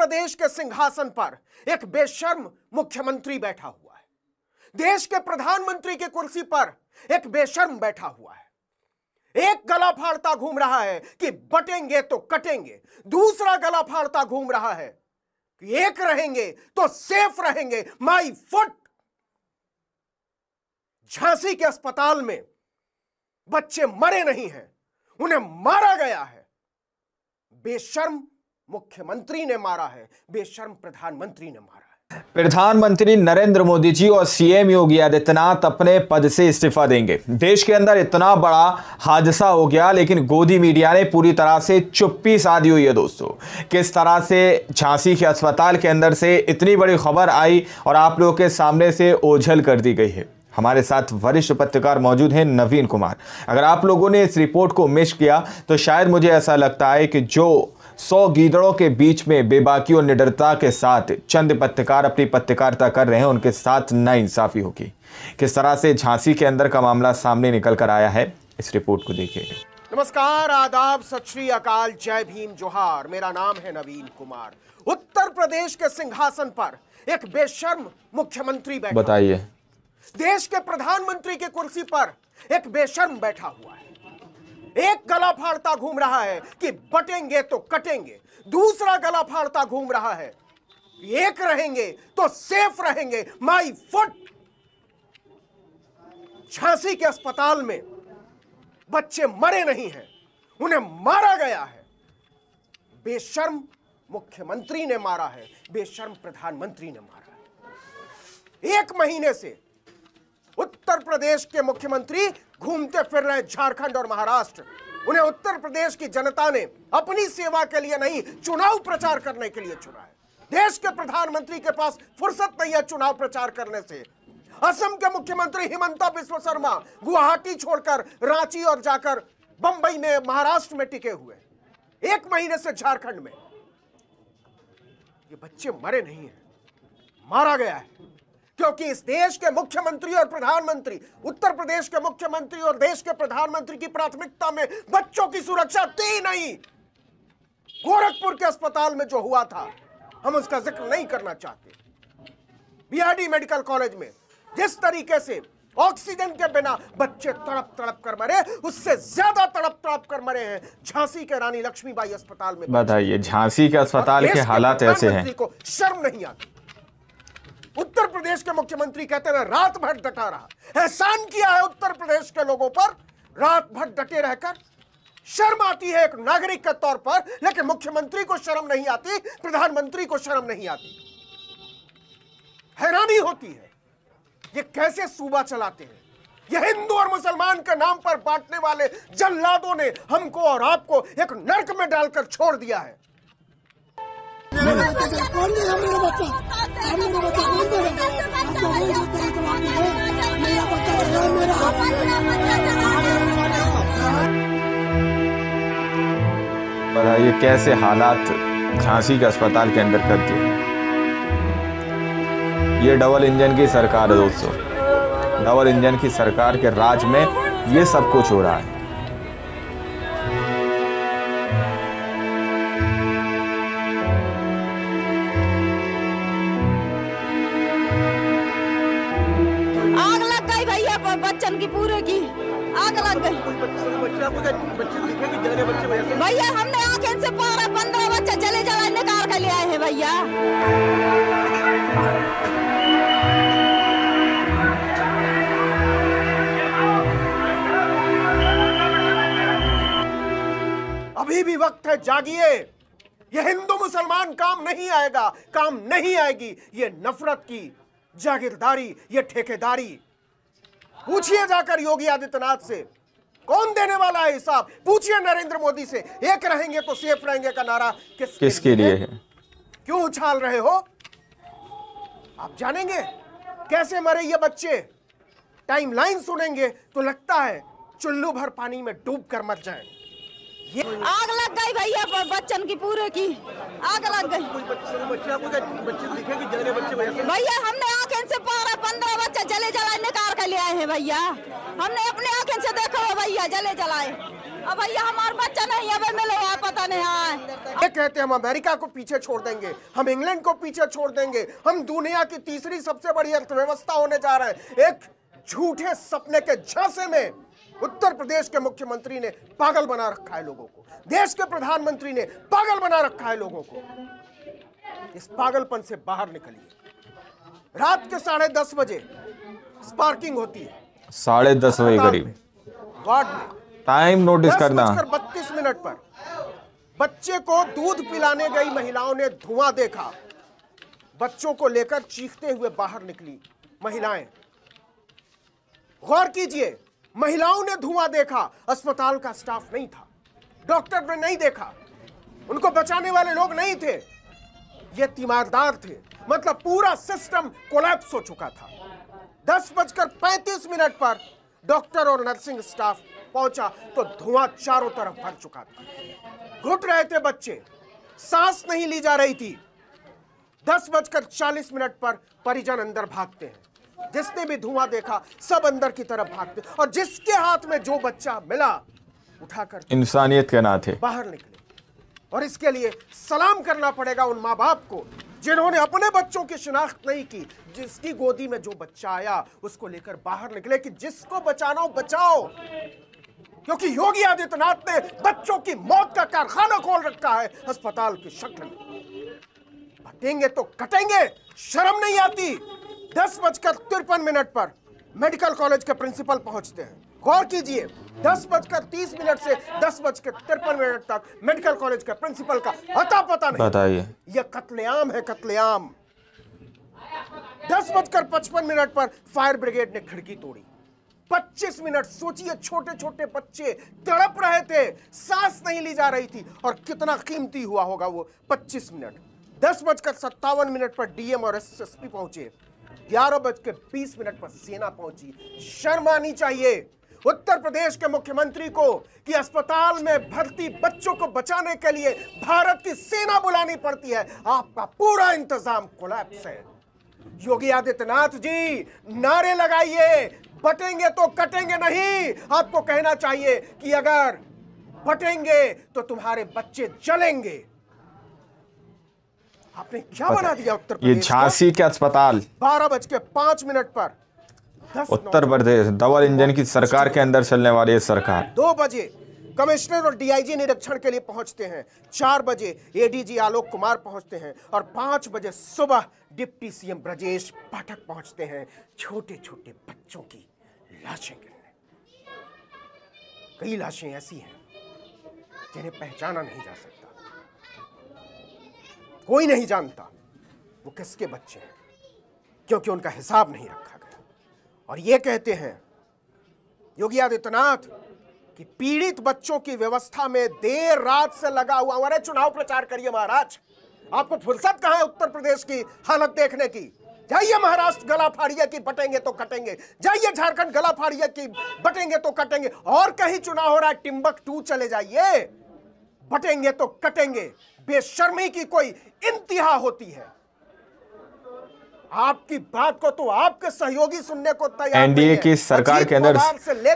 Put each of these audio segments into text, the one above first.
प्रदेश के सिंहासन पर एक बेशर्म मुख्यमंत्री बैठा हुआ है। देश के प्रधानमंत्री की कुर्सी पर एक बेशर्म बैठा हुआ है। एक गला फाड़ता घूम रहा है कि बटेंगे तो कटेंगे, दूसरा गला फाड़ता घूम रहा है कि एक रहेंगे तो सेफ रहेंगे। My foot. झांसी के अस्पताल में बच्चे मरे नहीं हैं, उन्हें मारा गया है। बेशर्म मुख्यमंत्री ने मारा है, बेशर्म प्रधानमंत्री ने मारा है। प्रधानमंत्री नरेंद्र मोदी जी और सीएम योगी आदित्यनाथ अपने पद से इस्तीफा देंगे। देश के अंदर इतना बड़ा हादसा हो गया, लेकिन गोदी मीडिया ने पूरी तरह से चुप्पी साधी हुई है। दोस्तों, किस तरह से झांसी के अस्पताल के अंदर से इतनी बड़ी खबर आई और आप लोगों के सामने से ओझल कर दी गई है। हमारे साथ वरिष्ठ पत्रकार मौजूद हैं, नवीन कुमार। अगर आप लोगों ने इस रिपोर्ट को मिस किया तो शायद मुझे ऐसा लगता है कि जो 100 गीदड़ों के बीच में बेबाकी और निडरता के साथ चंद पत्रकार अपनी पत्रकारिता कर रहे हैं, उनके साथ नाइंसाफी होगी। किस तरह से झांसी के अंदर का मामला सामने निकल कर आया है, इस रिपोर्ट को देखिए। नमस्कार, आदाब, सत श्री अकाल, जय भीम, जोहार। मेरा नाम है नवीन कुमार। उत्तर प्रदेश के सिंहासन पर एक बेशर्म मुख्यमंत्री बैठा। बताइए। देश के प्रधानमंत्री की कुर्सी पर एक बेशर्म बैठा हुआ है। एक गला फाड़ता घूम रहा है कि बटेंगे तो कटेंगे, दूसरा गला फाड़ता घूम रहा है कि एक रहेंगे तो सेफ रहेंगे। My foot. झांसी के अस्पताल में बच्चे मरे नहीं हैं, उन्हें मारा गया है। बेशर्म मुख्यमंत्री ने मारा है, बेशर्म प्रधानमंत्री ने मारा है। 1 महीने से उत्तर प्रदेश के मुख्यमंत्री घूमते फिर रहे झारखंड और महाराष्ट्र। उन्हें उत्तर प्रदेश की जनता ने अपनी सेवा के लिए नहीं, चुनाव प्रचार करने के लिए चुना है। देश के प्रधानमंत्री के पास फुर्सत नहीं है चुनाव प्रचार करने से। असम के मुख्यमंत्री हिमंता बिस्वा शर्मा गुवाहाटी छोड़कर रांची और जाकर बंबई में, महाराष्ट्र में टिके हुए। 1 महीने से झारखंड में ये बच्चे मरे नहीं हैं, मारा गया है। क्योंकि इस देश के मुख्यमंत्री और प्रधानमंत्री, उत्तर प्रदेश के मुख्यमंत्री और देश के प्रधानमंत्री की प्राथमिकता में बच्चों की सुरक्षा थी नहीं। गोरखपुर के अस्पताल में जो हुआ था, हम उसका जिक्र नहीं करना चाहते। बीआरडी मेडिकल कॉलेज में जिस तरीके से ऑक्सीजन के बिना बच्चे तड़प तड़प कर मरे, उससे ज्यादा तड़प तड़प कर मरे हैं झांसी के रानी लक्ष्मीबाई अस्पताल में। बताइए, झांसी के अस्पताल के हालात ऐसे हैं। को शर्म नहीं आती। उत्तर प्रदेश के मुख्यमंत्री कहते हैं रात भर डटा रहा, एहसान किया है उत्तर प्रदेश के लोगों पर, रात भर डटे रहकर। शर्म आती है एक नागरिक के तौर पर, लेकिन मुख्यमंत्री को शर्म नहीं आती, प्रधानमंत्री को शर्म नहीं आती। हैरानी होती है ये कैसे सूबा चलाते हैं। ये हिंदू और मुसलमान के नाम पर बांटने वाले जल्लादों ने हमको और आपको एक नर्क में डालकर छोड़ दिया है। बताइए कैसे हालात झांसी के अस्पताल के अंदर कर दिए। ये डबल इंजन की सरकार है दोस्तों, डबल इंजन की सरकार के राज में ये सब कुछ हो रहा है। आग लग गई भैया, बच्चन की पूरे की आग लग गई भैया। हमने आंखें से 15 बच्चे जले जला निकाल कर ले आए हैं भैया। अभी भी वक्त है, जागिए। ये हिंदू मुसलमान काम नहीं आएगा, काम नहीं आएगी ये नफरत की जागीरदारी, ये ठेकेदारी। पूछिए जाकर योगी आदित्यनाथ से, कौन देने वाला है हिसाब। पूछिए नरेंद्र मोदी से, एक रहेंगे तो सेफ रहेंगे का नारा किसके लिए है, क्यों उछाल रहे हो। आप जानेंगे कैसे मरे ये बच्चे। टाइमलाइन सुनेंगे तो लगता है चुल्लू भर पानी में डूब कर मर जाएं। आग लग गई भैया बच्चन की पूरे की आग लग गई भैया। हमने आंखें से 15 बच्चे जले जलाए निकाल के ले आए हैं भैया। हमने अपने आंखें से देखा हो भैया जले जलाए। अब भैया हमारा बच्चा नहीं है मिले हुआ पता नहीं है। ये कहते हम अमेरिका को पीछे छोड़ देंगे, हम इंग्लैंड को पीछे छोड़ देंगे, हम दुनिया की तीसरी सबसे बड़ी अर्थव्यवस्था होने जा रहे हैं। एक झूठे सपने के झांसे में उत्तर प्रदेश के मुख्यमंत्री ने पागल बना रखा है लोगों को, देश के प्रधानमंत्री ने पागल बना रखा है लोगों को। इस पागलपन से बाहर निकलिए। रात के 10:30 बजे स्पार्किंग होती है, 10:30 बजे करीब वार्ड में टाइम नोटिस करना। 10:32 पर बच्चे को दूध पिलाने गई महिलाओं ने धुआं देखा। बच्चों को लेकर चीखते हुए बाहर निकली महिलाएं। गौर कीजिए, महिलाओं ने धुआं देखा, अस्पताल का स्टाफ नहीं था, डॉक्टर ने नहीं देखा, उनको बचाने वाले लोग नहीं थे, ये तीमारदार थे। मतलब पूरा सिस्टम कोलैप्स हो चुका था। 10:35 पर डॉक्टर और नर्सिंग स्टाफ पहुंचा तो धुआं चारों तरफ भर चुका था। घुट रहे थे बच्चे, सांस नहीं ली जा रही थी। 10:40 पर परिजन अंदर भागते हैं। जिसने भी धुआं देखा सब अंदर की तरफ भागते और जिसके हाथ में जो बच्चा मिला उठाकर इंसानियत के नाते बाहर निकले। और इसके लिए सलाम करना पड़ेगा उन माँ बाप को जिन्होंने अपने बच्चों की शिनाख्त नहीं की। जिसकी गोदी में जो बच्चा आया उसको लेकर बाहर निकले कि जिसको बचाना हो बचाओ। क्योंकि योगी आदित्यनाथ ने बच्चों की मौत का कारखाना खोल रखा है अस्पताल की शक्ल में। बटेंगे तो कटेंगे, शर्म नहीं आती। 10:53 पर मेडिकल कॉलेज के प्रिंसिपल पहुंचते हैं। गौर कीजिए, 10:30 से 10:53 तक मेडिकल कॉलेज के प्रिंसिपल का अता पता नहीं। बताइए, यह कत्लेआम है, कत्लेआम। 10:55 पर फायर ब्रिगेड ने खिड़की तोड़ी। 25 मिनट सोचिए, छोटे छोटे बच्चे तड़प रहे थे, सांस नहीं ली जा रही थी और कितना कीमती हुआ होगा वो 25 मिनट। 10:57 पर डीएम और एसएसपी पहुंचे। 11:20 पर सेना पहुंची। शर्म आनी चाहिए उत्तर प्रदेश के मुख्यमंत्री को कि अस्पताल में भर्ती बच्चों को बचाने के लिए भारत की सेना बुलानी पड़ती है। आपका पूरा इंतजाम कोलैप्स है। योगी आदित्यनाथ जी नारे लगाइए, बटेंगे तो कटेंगे नहीं। आपको कहना चाहिए कि अगर बटेंगे तो तुम्हारे बच्चे जलेंगे। आपने क्या बना दिया उत्तर प्रदेश? ये झांसी के अस्पताल 12:05 पर उत्तर प्रदेश डबल इंजन की सरकार के अंदर चलने वाली है सरकार। 2 बजे कमिश्नर और डीआईजी निरीक्षण के लिए पहुंचते हैं। 4 बजे एडीजी आलोक कुमार पहुंचते हैं और 5 बजे सुबह डिप्टी सीएम ब्रजेश पाठक पहुंचते हैं छोटे छोटे बच्चों की लाशें गिरने। कई लाशें ऐसी हैं जिन्हें पहचाना नहीं जा सकता, कोई नहीं जानता वो किसके बच्चे हैं, क्योंकि उनका हिसाब नहीं रखा गया। और ये कहते हैं योगी आदित्यनाथ कि पीड़ित बच्चों की व्यवस्था में देर रात से लगा हुआ। अरे चुनाव प्रचार करिए महाराज, आपको फुर्सत कहां है उत्तर प्रदेश की हालत देखने की? जाइए महाराष्ट्र गला फाड़िए कि बटेंगे तो कटेंगे, जाइए झारखंड गला फाड़िए कि बटेंगे तो कटेंगे, और कहीं चुनाव हो रहा है टिम्बकटू चले जाइए, बटेंगे तो कटेंगे। बेशर्मी की कोई इंतहा होती है? आपकी बात को तो आपके सहयोगी सुनने को तैयार एनडीए की सरकार के अंदर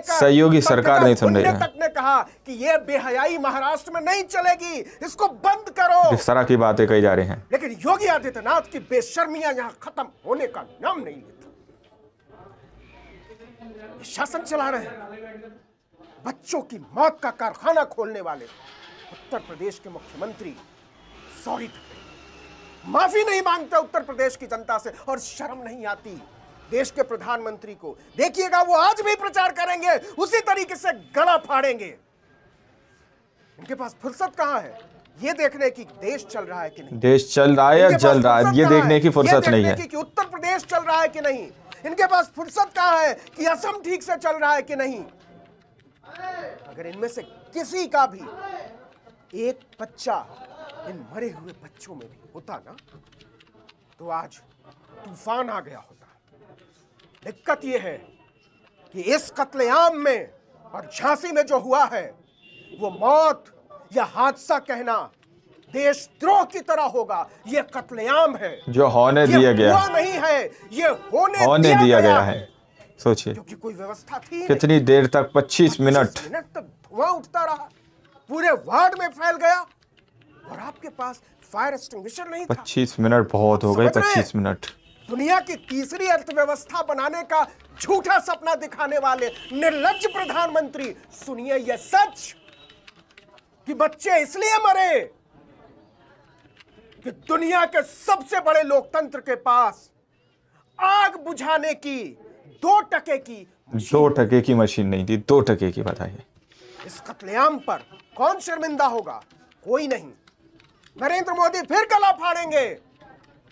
सहयोगी सरकार नहीं सुन रही है। तक ने कहा कि यह बेहयाई महाराष्ट्र में नहीं चलेगी, इसको बंद करो। इस तरह की बातें कही जा रही हैं। लेकिन योगी आदित्यनाथ की बेशर्मियां यहां खत्म होने का नाम नहीं लेता। शासन चला रहे हैं, बच्चों की मौत का कारखाना खोलने वाले उत्तर प्रदेश के मुख्यमंत्री सॉरी तक नहीं, माफी नहीं मांगते उत्तर प्रदेश की जनता से, और शर्म नहीं आती देश के प्रधानमंत्री को। देखिएगा वो आज भी प्रचार करेंगे, उसी तरीके से गला फाड़ेंगे। इनके पास फुर्सत कहां है ये देखने की देश चल रहा है कि नहीं, देश चल रहा है या जल रहा है, ये देखने की फुर्सत नहीं है कि उत्तर प्रदेश चल रहा है कि नहीं। इनके पास फुर्सत कहां है कि असम ठीक से चल रहा है कि नहीं। अगर इनमें से किसी का भी एक बच्चा इन मरे हुए बच्चों में भी होता ना, तो आज तूफान आ गया होता। दिक्कत यह है कि इस कत्लेआम में और झांसी में जो हुआ है वो मौत यह हादसा कहना देशद्रोह की तरह होगा। यह कत्लेआम है जो होने दिया गया, हुआ नहीं है, ये होने दिया गया है। सोचिए क्योंकि कोई व्यवस्था थी कितनी देर तक, 25 मिनट तक धुआं उठता रहा, पूरे वार्ड में फैल गया और आपके पास फायर एक्सटिंग्विशर नहीं था। 25 मिनट बहुत हो गए। 25 मिनट। दुनिया की तीसरी अर्थव्यवस्था बनाने का झूठा सपना दिखाने वाले निर्लज्ज प्रधानमंत्री, सुनिए यह सच कि बच्चे इसलिए मरे कि दुनिया के सबसे बड़े लोकतंत्र के पास आग बुझाने की 2 टके की मशीन नहीं थी। 2 टके की, बताइए। इस कत्लेआम पर कौन शर्मिंदा होगा? कोई नहीं। नरेंद्र मोदी फिर गला फाड़ेंगे।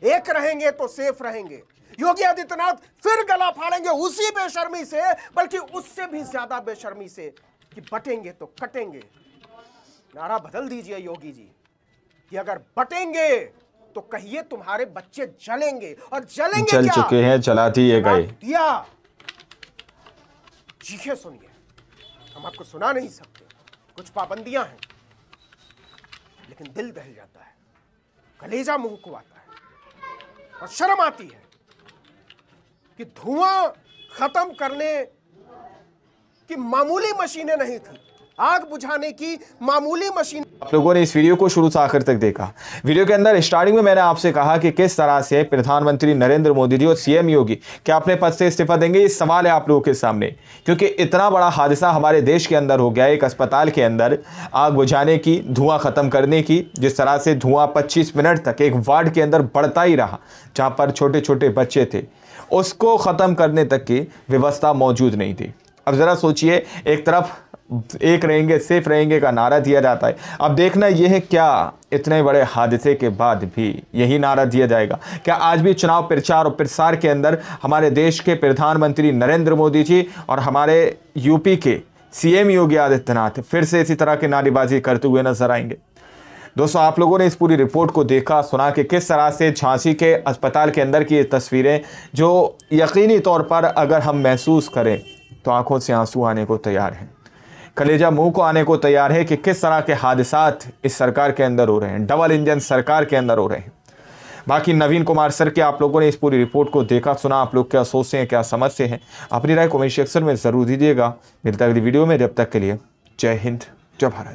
एक रहेंगे तो सेफ रहेंगे। योगी आदित्यनाथ फिर गला फाड़ेंगे उसी बेशर्मी से, बल्कि उससे भी ज्यादा बेशर्मी से कि बटेंगे तो कटेंगे। नारा बदल दीजिए योगी जी कि अगर बटेंगे तो कहिए तुम्हारे बच्चे जलेंगे, और जलेंगे जल क्या? चुके हैं, जला दिए गए। दिया। चीखे सुनिए, हम आपको सुना नहीं सकते, कुछ पाबंदियां हैं, लेकिन दिल दहल जाता है, कलेजा मुंह को आता है और शर्म आती है कि धुआं खत्म करने की मामूली मशीनें नहीं थी, आग बुझाने की मामूली मशीन। आप लोगों ने इस वीडियो को शुरू से आखिर तक देखा। वीडियो के अंदर स्टार्टिंग में मैंने आपसे कहा कि किस तरह से प्रधानमंत्री नरेंद्र मोदी जी और सीएम योगी क्या अपने पद से इस्तीफा देंगे। ये सवाल है आप लोगों के सामने, क्योंकि इतना बड़ा हादसा हमारे देश के अंदर हो गया। एक अस्पताल के अंदर आग बुझाने की, धुआं खत्म करने की, जिस तरह से धुआं 25 मिनट तक एक वार्ड के अंदर बढ़ता ही रहा, जहां पर छोटे छोटे बच्चे थे, उसको खत्म करने तक की व्यवस्था मौजूद नहीं थी। अब जरा सोचिए, एक तरफ एक रहेंगे सेफ रहेंगे का नारा दिया जाता है। अब देखना यह है, क्या इतने बड़े हादसे के बाद भी यही नारा दिया जाएगा? क्या आज भी चुनाव प्रचार और प्रसार के अंदर हमारे देश के प्रधानमंत्री नरेंद्र मोदी जी और हमारे यूपी के सीएम योगी आदित्यनाथ फिर से इसी तरह की नारेबाजी करते हुए नजर आएंगे? दोस्तों, आप लोगों ने इस पूरी रिपोर्ट को देखा, सुना कि किस तरह से झांसी के अस्पताल के अंदर की ये तस्वीरें, जो यकीनी तौर पर अगर हम महसूस करें तो आंखों से आंसू आने को तैयार हैं, कलेजा मुंह को आने को तैयार है कि किस तरह के हादसात इस सरकार के अंदर हो रहे हैं, डबल इंजन सरकार के अंदर हो रहे हैं। बाकी नवीन कुमार सर के आप लोगों ने इस पूरी रिपोर्ट को देखा, सुना, आप लोग क्या सोचते हैं, क्या समझते हैं, अपनी राय कमेंट सेक्शन में ज़रूर दीजिएगा। मिलता है अगली वीडियो में, जब तक के लिए जय हिंद, जय भारत।